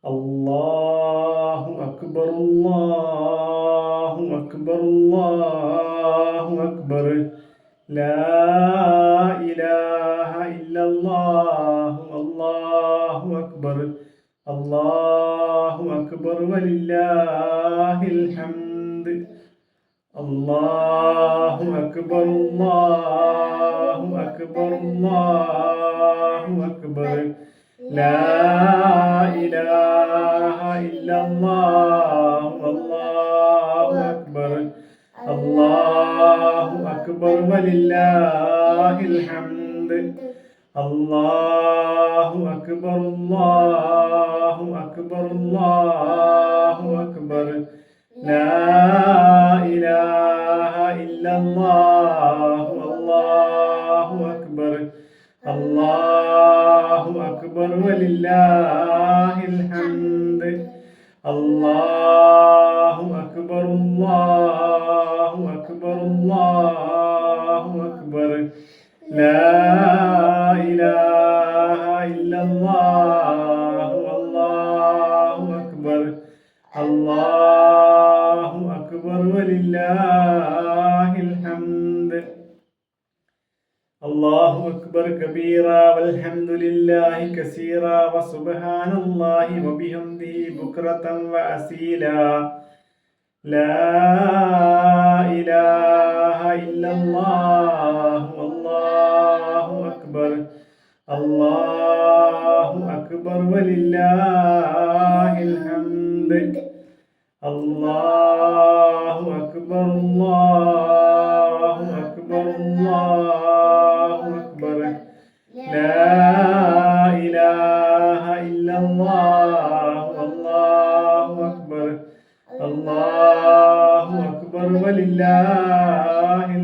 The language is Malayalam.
അല്ലാഹു അക്ബർ അല്ലാഹു അക്ബർ അല്ലാഹു അക്ബർ ലാ ഇലാഹ ഇല്ലല്ലാഹു അല്ലാഹു അക്ബർ അല്ലാഹു അക്ബർ വലില്ലാഹിൽ ഹംദ് അല്ലാഹു അക്ബർ അല്ലാഹു അക്ബർ അല്ലാഹു അക്ബർ ലാ ഇലാഹ ഇല്ലല്ലാഹു അല്ലാഹു അക്ബർ അല്ലാഹു അക്ബർ വലില്ലാഹിൽ ഹംദ് അല്ലാഹു അക്ബർ അല്ലാഹു അക്ബർ അല്ലാഹു അക്ബർ ലാ ഇലാഹ ഇല്ലല്ലാഹു അല്ലാഹു അക്ബർ അല്ലാഹു അക്ബർ വലില്ലാഹിൽ ഹംദ് അല്ലാഹു അക്ബർ അല്ലാഹു അക്ബർ അല്ലാഹു അക്ബർ ലാ ഇലാഹ ഇല്ലല്ലാഹു അല്ലാഹു അക്ബർ അല്ലാഹു അക്ബർ വലില്ലാഹിൽ ഹംദ് അല്ലാഹു അക്ബർ കബീറ വൽഹംദുലില്ലാഹി കസീറ വസുബ്ഹാനല്ലാഹി വബിഹംദിഹി ബുക്റതൻ വഅസീല ലാ ഇലാഹ ഇല്ലല്ലാഹു അല്ലാഹു അക്ബർ അല്ലാഹു അക്ബർ വലില്ലാഹിൽ ഹംദ് അല്ലാഹു അക്ബർ അല്ലാഹു അക്ബർ അല്ലാഹു അക്ബർ ലാ ഇലാഹ ഇല്ലല്ലാഹു അല്ലാഹു അക്ബർ അല്ലാഹു അക്ബർ വലില്ലാഹിൽ